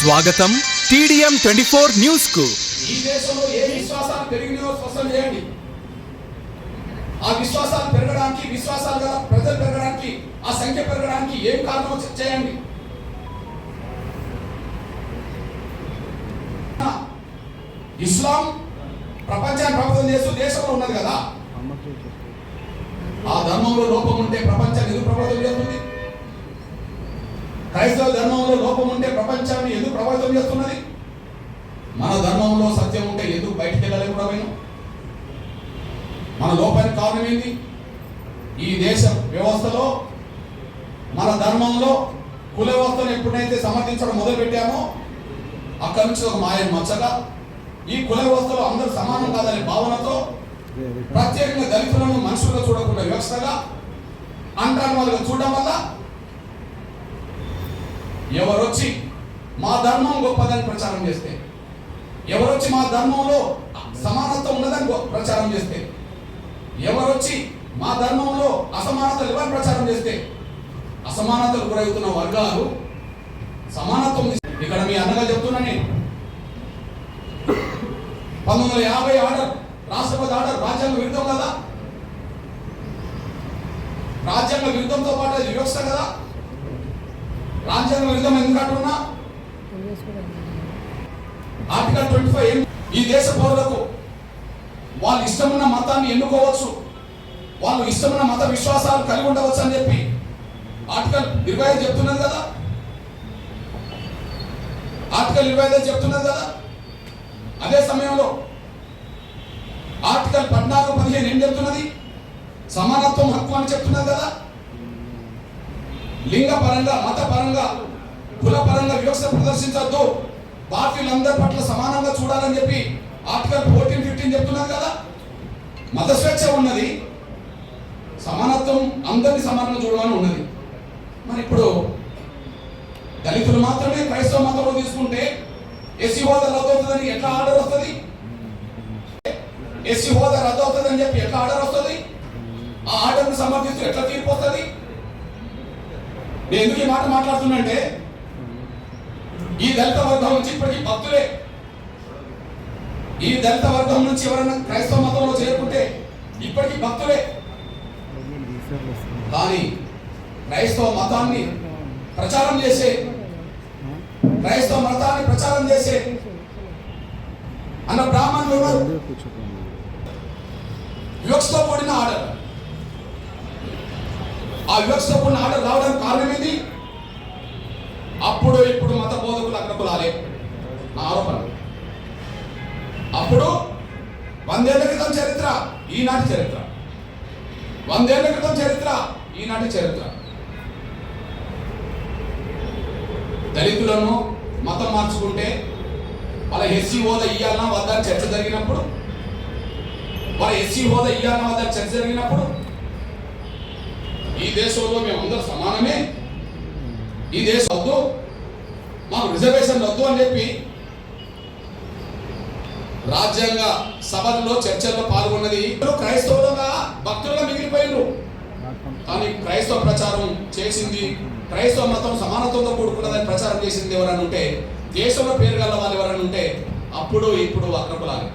స్వాగతం TDM 24 news కు. ఈ దేశంలో ఏ విశ్వాసాలు పెరిగినాయో స్పష్టం చేయండి. ఆ విశ్వాసాలు పెరగడానికి, విశ్వాసాలు గల ప్రజలు పెరగడానికి, ఆ సంఖ్య పెరగడానికి ఏం కారణమో చేయండి. ఇస్లాం ప్రపంచాన్ని ప్రభుత్వం చేస్తూ దేశంలో ఉన్నది కదా, ఆ ధర్మంలో లోపం ఉంటే ప్రపంచాన్ని ఎందుకు ప్రభావితం చేస్తుంది? క్రైస్తవ ధర్మంలో లోపం ఉంటే ప్రపంచాన్ని ఎందుకు ప్రభావితం చేస్తున్నది? మన ధర్మంలో సత్యం ఉంటే ఎందుకు బయటికి వెళ్ళలేకపోయినా? మన లోపానికి కారణం ఏంటి? ఈ దేశ వ్యవస్థలో, మన ధర్మంలో కుల వ్యవస్థను ఎప్పుడైతే సమర్థించడం మొదలు పెట్టామో అక్కడి నుంచి ఒక మాయ మచ్చగా, ఈ కుల వ్యవస్థలో అందరూ సమానం కాదనే భావనతో ప్రత్యేకంగా దళితులను మనుషులుగా చూడకుండా వ్యవస్థగా, అంటారు వాళ్ళుగా చూడడం వల్ల ఎవరొచ్చి మా ధర్మం గొప్పదని ప్రచారం చేస్తే, ఎవరొచ్చి మా ధర్మంలో సమానత్వం ఉన్నదని ప్రచారం చేస్తే, ఎవరొచ్చి మా ధర్మంలో అసమానతలు ఇవ్వని ప్రచారం చేస్తే, అసమానతలు గురవుతున్న వర్గాలు సమానత్వం. ఇక్కడ మీ అన్నగా చెప్తున్నా, నేను 1950 ఆర్డర్, రాష్ట్రపతి ఆర్డర్ రాజ్యాంగ విరుద్ధం కదా, రాజ్యాంగ విరుద్ధంతో పాటు అది వివక్ష కదా. రాజ్యాంగ విరుద్ధం ఎందుకు అంటున్నా? ఆర్టికల్ 25 ఈ దేశ పౌరులకు వాళ్ళు ఇష్టమున్న మతాన్ని ఎన్నుకోవచ్చు, వాళ్ళు ఇష్టమున్న మత విశ్వాసాలు కలిగి ఉండవచ్చు అని చెప్పి ఆర్టికల్ 25 చెప్తున్నది కదా, ఆర్టికల్ 25 చెప్తున్నది కదా. అదే సమయంలో ఆర్టికల్ 14, 15 ఏం చెప్తున్నది? సమానత్వం హక్కు అని చెప్తున్నది కదా. లింగ పరంగా, మత పరంగా, కుల పరంగా వివక్ష ప్రదర్శించద్దు, పార్టీలందరి పట్ల సమానంగా చూడాలని చెప్పి ఆర్టికల్ 14, 15 చెప్తున్నారు కదా. మత స్వేచ్ఛ ఉన్నది, సమానత్వం అందరినీ సమానంగా చూడమని ఉన్నది. మరి ఇప్పుడు దళితులు మాత్రమే క్రైస్తవ మతంలో తీసుకుంటే ఎస్సీ హోదా రద్దు అవుతుందని ఎట్లా ఆర్డర్ వస్తుంది? ఎస్సీ హోదా రద్దు అవుతుందని చెప్పి ఎట్లా ఆర్డర్ వస్తుంది? ఆ ఆర్డర్ని సమర్థిస్తూ ఎట్లా తీర్పు వస్తుంది? నేను ఎందుకు ఈ మాట మాట్లాడుతున్నా అంటే, ఈ దళిత వర్గం నుంచి ఇప్పటికీ భక్తులే, ఈ దళిత వర్గం నుంచి ఎవరైనా క్రైస్తవ మతంలో చేరుకుంటే ఇప్పటికీ భక్తులే. కానీ క్రైస్తవ మతాన్ని ప్రచారం చేసే, క్రైస్తవ మతాన్ని ప్రచారం చేసే అన్న బ్రాహ్మణులు ఉన్నారు. వివక్షతో కూడిన ఆర్డర్, ఆ వివక్షతో కూడిన ఆర్డర్ రావడానికి కారణం ఏంటి? అప్పుడు ఇప్పుడు మత బోధకులు అగ్రకులాలే నా ఆరోపణ. అప్పుడు 100 ఏళ్ల క్రితం చరిత్ర, ఈనాటి చరిత్ర, 100 ఏళ్ల క్రితం చరిత్ర, ఈనాటి చరిత్ర. దళితులను మతం మార్చుకుంటే వాళ్ళ ఎస్సీ హోదా ఇయ్యాలన్నా వద్ద చర్చ జరిగినప్పుడు, వాళ్ళ ఎస్సీ హోదా ఇయ్యాలన్నా వద్ద చర్చ జరిగినప్పుడు, ఈ దేశంలో మేమందరూ సమానమే, ఈ దేశం వద్దు, మాకు రిజర్వేషన్ వద్దు అని చెప్పి రాజ్యాంగ సభల్లో చర్చల్లో పాల్గొన్నది క్రైస్తవులుగా, భక్తులుగా మిగిలిపోయినారు. కానీ క్రైస్తవ ప్రచారం చేసింది, క్రైస్తవ మతం సమానత్వంతో కూడుకున్నదని ప్రచారం చేసింది ఎవరని ఉంటే, దేశంలో పేరు గల వాళ్ళు ఎవరని ఉంటే అప్పుడు ఇప్పుడు అగ్రకులాలి.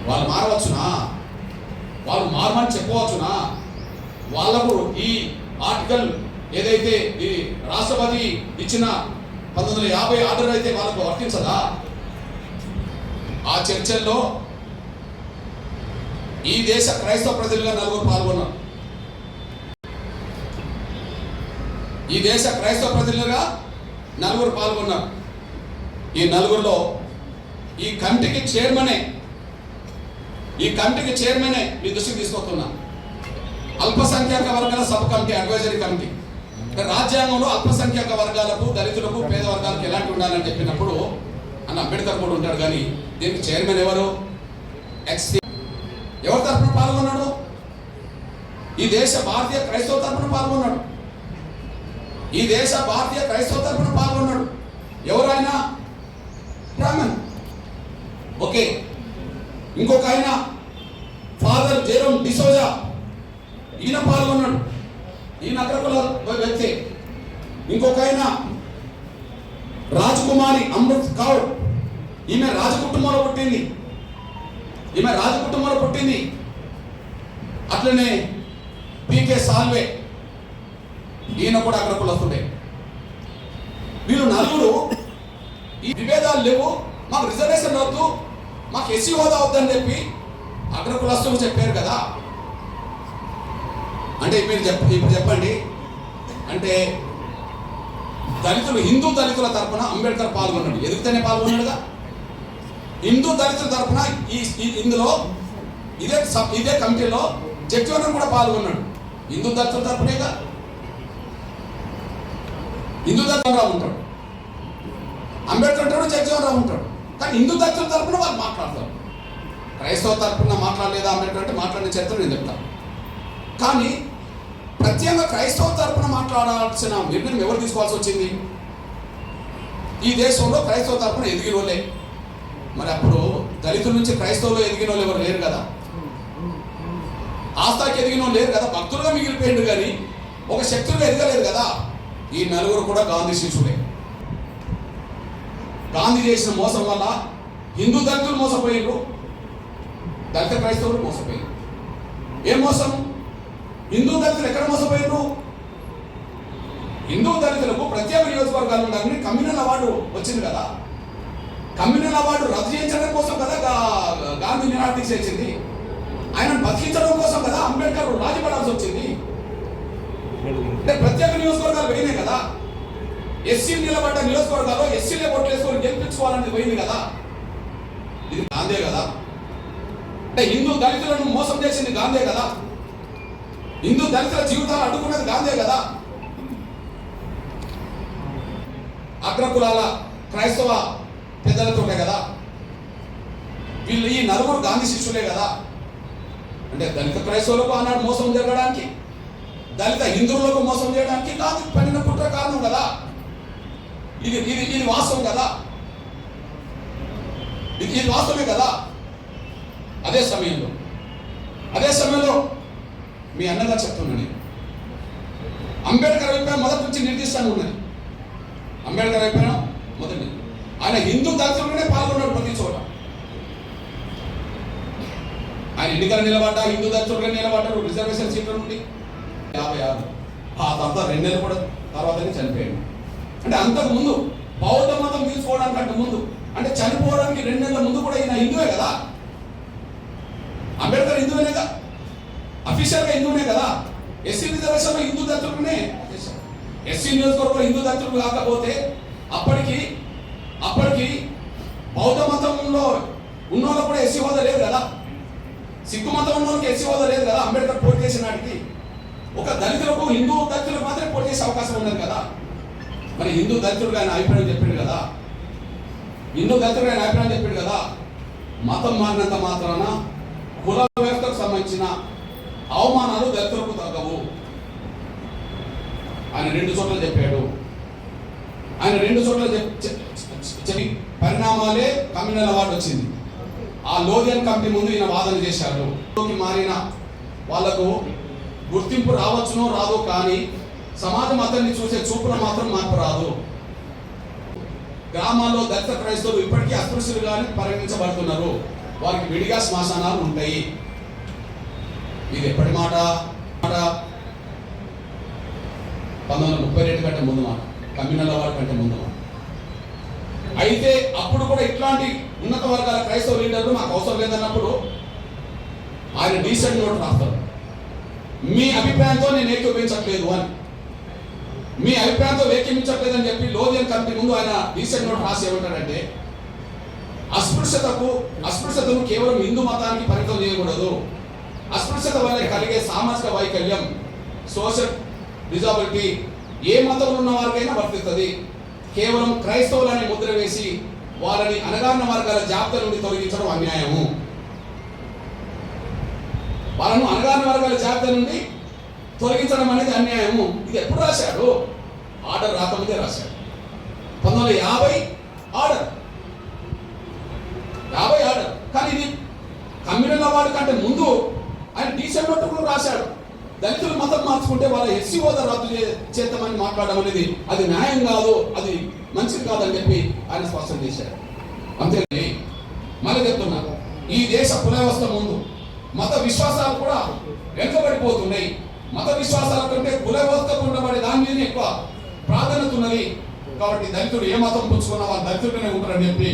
వాళ్ళు మారవచ్చునా? వాళ్ళు మారమని చెప్పవచ్చునా? వాళ్లకు ఈ ఆర్టికల్ ఏదైతే ఈ రాష్ట్రపతి ఇచ్చిన 1950 ఆర్డర్ అయితే వాళ్ళకు వర్తించదా? ఆ చర్చల్లో ఈ దేశ క్రైస్తవ ప్రజలుగా 4 పాల్గొన్నారు. ఈ దేశ క్రైస్తవ ప్రజలుగా 4 పాల్గొన్నారు. ఈ 4లో ఈ కమిటీకి చైర్మనే మీ దృష్టికి తీసుకొస్తున్నా. అల్పసంఖ్యాక వర్గాల సబ్ కమిటీ, అడ్వైజరీ కమిటీ. రాజ్యాంగంలో అల్పసంఖ్యాక వర్గాలకు, దళితులకు, పేద వర్గాలకు ఎలాంటి ఉండాలని చెప్పినప్పుడు అన్న అంబేద్కర్ కూడా ఉంటాడు. కానీ దీనికి చైర్మన్ ఎవరు? ఎవరి తరఫున పాల్గొన్నాడు? ఈ దేశ భారతీయ క్రైస్తవ తరఫున పాల్గొన్నాడు. ఈ దేశ భారతీయ క్రైస్తవ తరఫున పాల్గొన్నాడు. ఎవరైనా బ్రాహ్మణ్. ఓకే, ఇంకొక ఆయన ఫాదర్ జెరోమ్ డిసోజా, ఈయన పాల్గొన్నాడు. ఈయన అగ్రకుల వ్యక్తి. ఇంకొక ఆయన రాజకుమారి అమృత్ కౌర్, ఈమె రాజకుటుంబంలో పుట్టింది. అట్లనే పీకే సాల్వే, ఈయన కూడా అగ్రకులస్తుడే. వీళ్ళు నలుగురు ఈ విభేదాలు లేవు, మాకు రిజర్వేషన్ వద్దు, మాకు ఎస్సీ హోదా వద్దని చెప్పి అగ్రకులస్తులు చెప్పారు కదా. అంటే ఇప్పుడు చెప్పండి, అంటే హిందూ దళితుల తరపున అంబేద్కర్ పాల్గొన్నాడు, ఎదుగుతూనే పాల్గొన్నాడుగా. హిందూ దళితుల తరపున ఇందులో ఇదే కమిటీలో జగ్జీవన్ కూడా పాల్గొన్నాడు. హిందూ దళితుల తరపునేగా. హిందూ దళితులు ఉంటాడు, అంబేద్కర్ ఉంటాడు, జగ్జీవన్ రావు ఉంటాడు. కానీ హిందూ దళితుల తరపున వాళ్ళు మాట్లాడతారు. క్రైస్తవ తరపున మాట్లాడలేదా అంబేద్కర్ అంటే మాట్లాడిన చరిత్ర నేను చెప్తాను. కానీ ప్రత్యేకంగా క్రైస్తవ తరపున మాట్లాడాల్సిన నిర్ణయం ఎవరు తీసుకోవాల్సి వచ్చింది? ఈ దేశంలో క్రైస్తవ తరపున ఎదిగిన వాళ్ళే. మరి అప్పుడు దళితుల నుంచి క్రైస్తవులు ఎదిగిన వాళ్ళు ఎవరు లేరు కదా, ఆస్థాకి ఎదిగిన వాళ్ళు లేరు కదా, భక్తులుగా మిగిలిపోయిండు కానీ ఒక శక్తులుగా ఎదగలేదు కదా. ఈ నలుగురు కూడా గాంధీ శిష్యులే. గాంధీ చేసిన మోసం వల్ల హిందూ దళితులు మోసపోయారు, దళిత క్రైస్తవులు మోసపోయారు. ఏం మోసం? హిందూ దళితులు ఎక్కడ మోసపోయారు? హిందూ దళితులకు ప్రత్యేక నియోజకవర్గాలు ఉండాలని కమ్యూనల్ అవార్డు వచ్చింది కదా. కమ్యూనల్ అవార్డు రద్దు చేయించడం కోసం కదా గాంధీ నిరాదీక్ష చేసింది. ఆయన బతికించడం కోసం కదా అంబేద్కర్ రాజీపడాల్సి వచ్చింది. అంటే ప్రత్యేక నియోజకవర్గాలు పోయినాయి కదా. ఎస్సీ నిలబడ్డ నియోజకవర్గాల్లో ఎస్సీలే ఓట్లు వేసుకొని గెలిపించుకోవాలని పోయింది కదా. ఇది గాంధీ కదా. అంటే హిందూ దళితులను మోసం చేసింది గాంధీ కదా. హిందూ దళితుల జీవితాలు అడ్డుకున్నది గాంధీ కదా. అగ్రకులాల క్రైస్తవ పెద్దలతోనే కదా. వీళ్ళు ఈ నలుగురు గాంధీ శిష్యులే కదా. అంటే దళిత క్రైస్తవులకు ఆనాడు మోసం జరగడానికి, దళిత హిందువులకు మోసం చేయడానికి గాంధీ పడిన కుట్ర కారణం కదా. ఇది వాస్తవం కదా, ఇది వాస్తవమే కదా. అదే సమయంలో మీ అన్నగా చెప్తున్నాను, అంబేద్కర్ అయిపోయిన మొదటి నుంచి నిర్దిష్టాన్ని ఉన్నది. అంబేద్కర్ అయిపోయిన మొదటి ఆయన హిందూ దళితులనే పాల్గొన్నాడు ప్రతి చోట. ఆయన ఎన్నికలు నిలబడ్డా హిందూ దళితులుగా నిలబడ్డారు. రిజర్వేషన్ సీట్ల నుండి 56, ఆ తర్వాత 2 నెలలు కూడా తర్వాతనే చనిపోయాడు. అంటే అంతకు ముందు బౌద్ధ మతం తీసుకోవడానికి ముందు, అంటే చనిపోవడానికి 2 నెలల ముందు కూడా ఈయన హిందువే కదా. అంబేద్కర్ హిందువేనేగా, అఫీషియల్గా హిందువునే కదా. ఎస్సీ రిజర్వేషన్లో హిందూ దళితులనే, ఎస్సీ నియోజకవర్గంలో హిందూ దళితులు కాకపోతే అప్పటికి బౌద్ధ మతంలో ఉన్నోళ్ళకు కూడా ఎస్సీ హోదా లేదు కదా. సిక్కు మతం ఉన్నోళ్ళకి ఎస్సీ హోదా లేదు కదా. అంబేద్కర్ పోటీ చేసిన నాటికి ఒక దళితులకు, హిందూ దళితులకు మాత్రమే పోటీ చేసే అవకాశం ఉన్నది కదా. మరి హిందూ దళితులుగా ఆయన అభిప్రాయం చెప్పిండు కదా. మతం మారినంత మాత్రాన కుల వ్యవస్థకు సంబంధించిన అవమానాలు దళితులకు తగ్గవు. ఆయన 2 చోట్ల చెప్పాడు. ఆయన 2 చోట్ల చెప్పి పరిణామాలే కమ్యూనల్ అవార్డు వచ్చింది. ఆ లోదియన్ కమిటీ ముందు ఈయన వాదన చేశాడు. మారిన వాళ్లకు గుర్తింపు రావచ్చునో రాదు, కానీ సమాజం అతన్ని చూసే చూపులో మాత్రం మార్పు రాదు. గ్రామాల్లో దళిత క్రైస్తవులు ఇప్పటికీ అస్పృశ్యులుగానే పరిగణించబడుతున్నారు. వారికి విడిగా శ్మశానాలు ఉంటాయి. ఇది ఎప్పటి మాట? 1932 కంటే ముందు మాట, కమ్యూనల్ అవార్డు కంటే ముందు మాట. అయితే అప్పుడు కూడా ఇట్లాంటి ఉన్నత వర్గాల క్రైస్తవ లీడర్లు మాకు అవసరం లేదన్నప్పుడు ఆయన డీసెంట్ నోట్ రాస్తారు. మీ అభిప్రాయంతో నేను ఏకీభవించట్లేదు అని, మీ అభిప్రాయంతో వేకించట్లేదని చెప్పి లోదియన్ కమిటీ ముందు ఆయన డీసెంట్ నోట్ రాసి ఏమంటాడంటే, అస్పృశ్యతను కేవలం హిందూ మతానికి పరిమితం చేయకూడదు. అస్పృశ్యత వల్ల కలిగే సామాజిక వైకల్యం, సోషల్ డిజాబిలిటీ ఏ మతంలో ఉన్న వారికైనా వర్తిస్తుంది. కేవలం క్రైస్తవులని ముద్ర వేసి వారిని అణగారిన వర్గాల జాబితా నుండి తొలగించడం అన్యాయము. వాళ్ళను అణగారిన వర్గాల జాబితా నుండి తొలగించడం అనేది అన్యాయము. ఇది ఎప్పుడు రాశాడు? ఆర్డర్ రాకముందే రాశాడు. 1950 ఆర్డర్. కానీ ఇది కమ్యూనల్ అవార్డు కంటే ముందు ఆయన డీసెంట్ నోట్ రాశాడు. దళితులు మతం మార్చుకుంటే వాళ్ళ ఎస్సీ హోదా రద్దు చేద్దామని మాట్లాడడం అనేది అది న్యాయం కాదు, అది మంచిది కాదని చెప్పి ఆయన స్పష్టం చేశారు. అంతే మళ్ళీ చెప్తున్నా, ఈ దేశ కుల వ్యవస్థ ముందు మత విశ్వాసాలు కూడా వెనుకబడిపోతున్నాయి. మత విశ్వాసాల కంటే కుల వ్యవస్థకు ఉండబడే దాని మీద ఎక్కువ ప్రాధాన్యత ఉన్నది. కాబట్టి దళితుడు ఏ మతం పుచ్చుకున్నా వాళ్ళు దళితుడినే ఉంటారని చెప్పి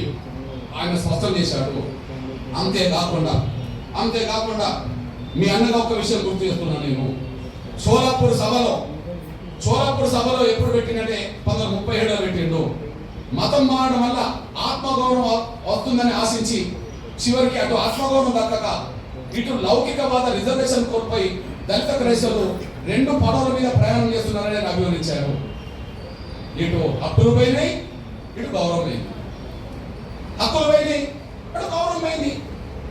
ఆయన స్పష్టం చేశాడు. అంతేకాకుండా మీ అన్నగా ఒక విషయం గుర్తు చేస్తున్నాను నేను. సోలాపూర్ సభలో ఎప్పుడు పెట్టినట్టే 1937లో పెట్టిండు. మతం మారడం వల్ల ఆత్మగౌరవం వస్తుందని ఆశించి చివరికి అటు ఆత్మగౌరవం దక్కక ఇటు లౌకికవాద రిజర్వేషన్ కోల్పోయి దళిత క్రైస్తవులు రెండు పడవల మీద ప్రయాణం చేస్తున్నారని అభివర్ణించారు. ఇటు హక్కులు పోయినాయి, ఇటు గౌరవం పోయింది. హక్కులు పోయినాయి, ఇటు గౌరవం పోయింది.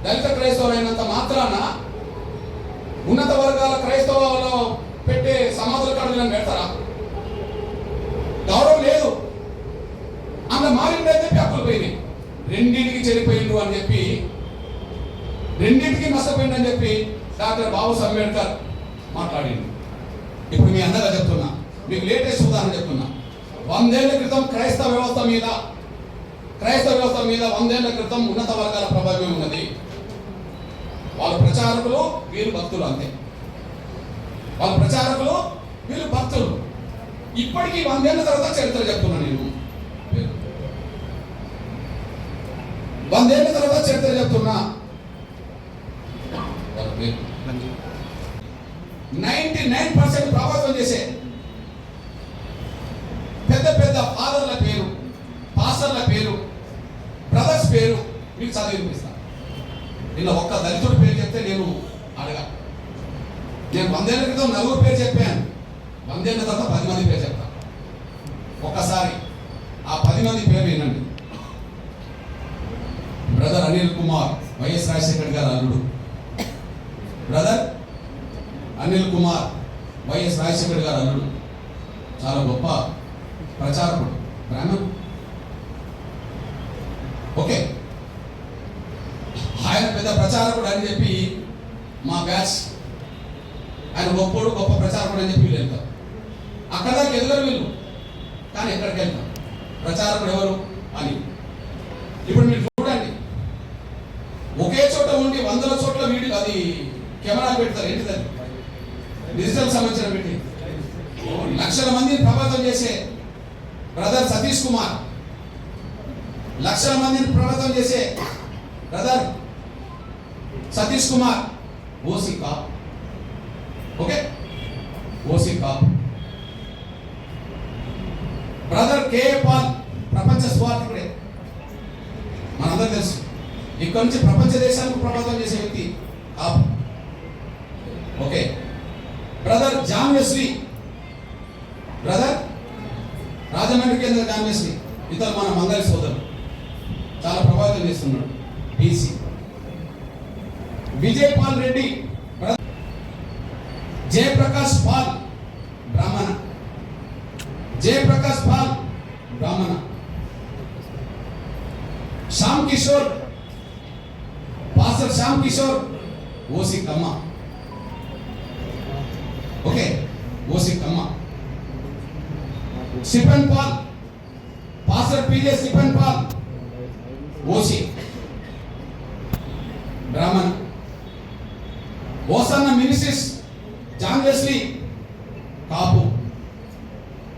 దళిత క్రైస్తవులైనంత మాత్రాన ఉన్నత వర్గాల క్రైస్తవులలో పెట్టే సమాధుల కడుగులను పెడతారా? గౌరవం లేదు. అందులో మారిందని చెప్పి హక్కులు పోయినాయి. రెండింటికి చెడిపోయిండు అని చెప్పి, రెండింటికి నష్టపోయిందని చెప్పి డాక్టర్ బాబాసాహెబ్ అంబేద్కర్ మాట్లాడింది. ఇప్పుడు మీ అందరూ చెప్తున్నా, మీకు లేటెస్ట్ ఉదాహరణ చెప్తున్నా. 100 ఏళ్ల క్రితం క్రైస్తవ వ్యవస్థ మీద 100 ఏళ్ల క్రితం ఉన్నత వర్గాల ప్రభావం ఉన్నది. వాళ్ళు ప్రచారకులు, వీరు భక్తులు, అంతే. వాళ్ళు ప్రచారకులు, వీళ్ళు భక్తులు. ఇప్పటికీ 100 ఏళ్ల తర్వాత చరిత్ర చెప్తున్నా నేను. 100 ఏళ్ల తర్వాత చరిత్ర చెప్తున్నా. 99% ప్రభావితం చేసే పెద్ద ఫాదర్ల పేరు, పాస్టర్ల పేరు, బ్రదర్స్ పేరు మీకు చదివి వినిపిస్తాను. ఇలా ఒక్క దళితుడి పేరు చెప్తే నేను 100 ఏళ్ల క్రితం 4 పేరు చెప్పాను. 100 ఏళ్ల తర్వాత 10 మంది పేరు చెప్తాను. ఒక్కసారి ఆ 10 మంది పేరు వినండి. బ్రదర్ అనిల్ కుమార్, వైఎస్ రాజశేఖర్ గారు అల్లుడు. బ్రదర్ అనిల్ కుమార్, వైఎస్ రాజశేఖర్ గారు అల్లుడు. చాలా గొప్ప ప్రచారకుడు, బ్రాహ్మణ్. ఓకే, ఆయన పెద్ద ప్రచారకుడు అని చెప్పి మా బ్యాచ్, ఆయన గొప్ప ప్రచారకుడు అని చెప్పి వీళ్ళు వెళ్తారు. అక్కడ దాకా ఎదురు వీళ్ళు, కానీ ఎక్కడికి వెళ్తాం? ప్రచారకుడు ఎవరు అని. ఇప్పుడు మీరు చూడండి, ఒకే చోట ఉండి 100ల చోట్ల వీడియో, అది కెమెరాలు పెడతారు. ఏంటిది? డిజిటల్ సంబంధించిన పెట్టి లక్షల మందిని ప్రభావితం చేసే బ్రదర్ సతీష్ కుమార్, లక్షల మందిని ప్రభావితం చేసే brother Satish Kumar OC cop. Okay, OC cop. Brother KA Paul ప్రపంచ స్వార్థకుడే, మనందరూ తెలుసు. ఇక్కడ నుంచి ప్రపంచ దేశాలకు ప్రభావితం చేసే వ్యక్తి కాప్. Okay, brother John Wesley, brother Rajahmundry కేంద్ర జాన్ వెస్లీ, ఇతను మన మంగళ సోదరుడు, చాలా ప్రభావితం చేస్తున్నాడు. BC. Vijay Paul Reddy, Jayaprakash Paul Brahmana, Jayaprakash Paul Brahmana. Shyam Kishore, pastor Shyam Kishore OC Kamma. Okay, OC Kamma. Stephen Paul, pastor PJ Stephen Paul OC Brahmana. Hosanna ministries John Wesley Kapu.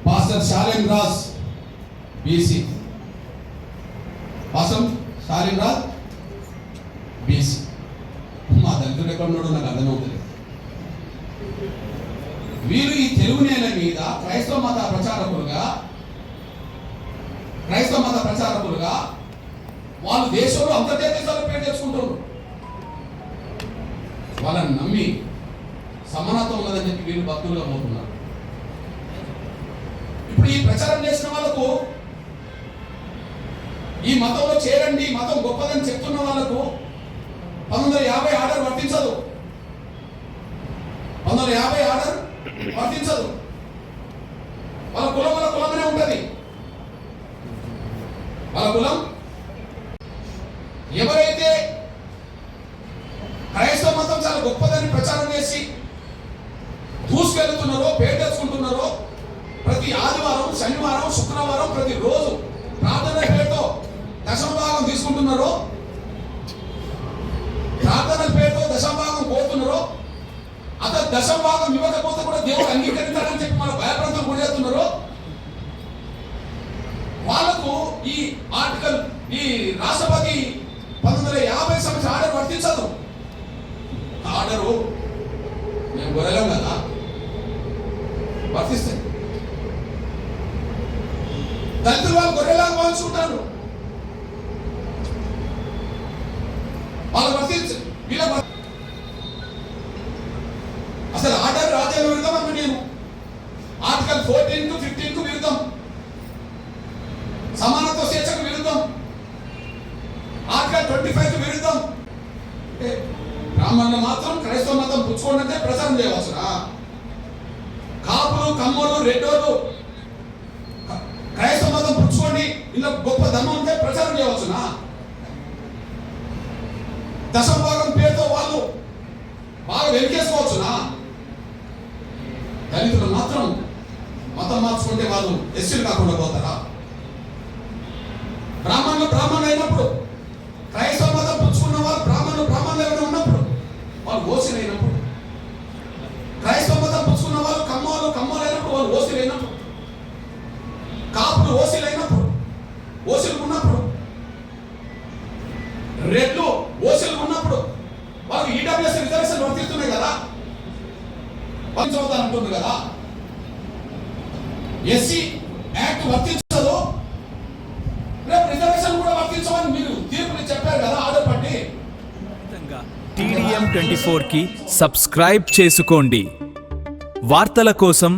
Pastor Shalim Raj BC, pastor Shalim Raj BC. మా దళితుడు ఎక్కడ ఉన్నాడో నాకు అర్థమవుతుంది. వీరు ఈ తెలుగు నేల మీద క్రైస్తవ మత ప్రచారకులుగా వాళ్ళు దేశంలో అంతర్జాతీయ పేరు తెచ్చుకుంటారు. వాళ్ళని నమ్మి సమానత్వం ఉన్నదని చెప్పి వీళ్ళు భక్తులుగా పోతున్నారు. ఇప్పుడు ఈ ప్రచారం చేసిన వాళ్ళకు, ఈ మతంలో చేరండి, మతం గొప్పదని చెప్తున్న వాళ్ళకు 1950 ఆర్డర్ వర్తించదు. 1950 ఆర్డర్ వర్తించదు. వాళ్ళ కులమనే ఉంటుంది. వాళ్ళ కులం ఎవరైతే క్రైస్తవ మతం చాలా గొప్పదని ప్రచారం చేసి దూసుకెళ్తున్నారో, పేరు తెచ్చుకుంటున్నారో, ప్రతి ఆదివారం, శనివారం, శుక్రవారం, ప్రతి రోజు దశభాగం ఇవ్వకపోతే కూడా దేవుడు అంగీకరిస్తాడని చెప్పి మన భయప్రాంతం గురేస్తున్నారు. వాళ్ళకు ఈ ఆర్టికల్ ఈ రాష్ట్రపతి 1950 సంవత్సరం ఆర్డర్ వర్తించదు. ఆర్డరు మేము గొర్రెలం కదా, వర్తిస్తాయి. దళితులు వాళ్ళు గొర్రెలాగా భావించుకుంటారు. వాళ్ళు వర్తించ వీళ్ళ అసలు ఆర్డర్ రాజ్యాంగ విరుద్ధం అన్న నేను. ఆర్టికల్ 14 కు 15 కు విరుద్ధం, సమానత్వ స్వేచ్ఛకు విరుద్ధం, ఆర్టికల్ 25 కు విరుద్ధం. బ్రాహ్మణులు మాత్రం క్రైస్తవ మతం పుచ్చుకోండి ప్రచారం చేయవచ్చునా? కాపులు, కమ్మలు, రెడ్డోలు క్రైస్తవ మతం పుచ్చుకోండి, ఇందులో గొప్ప ధర్మం ఉంటే ప్రచారం చేయవచ్చునా? దశభాగం పేరుతో వాళ్ళు బాగా వెలికేసుకోవచ్చునా? దళితులు మాత్రం మతం మార్చుకుంటే వాళ్ళు ఎస్సీలు కాకుండా పోతారా? బ్రాహ్మణులు అయినప్పుడు, క్రైస్తవ మతం పుచ్చుకున్న వాళ్ళు బ్రాహ్మణులు ఎవరైనా ఉన్నప్పుడు వాళ్ళు ఓసీలు అయినప్పుడు, క్రైస్తవ మతం పుచ్చుకున్న వాళ్ళు కమ్మలు అయినప్పుడు వాళ్ళు ఓసీలు అయినప్పుడు, కాపులు ఓసీలు అయినప్పుడు, ఓసీలు ఉన్నప్పుడు, రెడ్లు ఓసీలు ఉన్నప్పుడు వాళ్ళు ఈడబ్ల్యూఎస్ రిజర్వేషన్ వర్తిస్తున్నాయి కదా, అంటుంది కదా. ఎస్సీ యాక్ట్ వర్తించదు, రేపు రిజర్వేషన్ కూడా వర్తించమని మీరు తీర్పుని చెప్పారు కదా ఆర్డర్ పట్టి. TDM 24 కి సబ్స్క్రైబ్ చేసుకోండి. వార్తల కోసం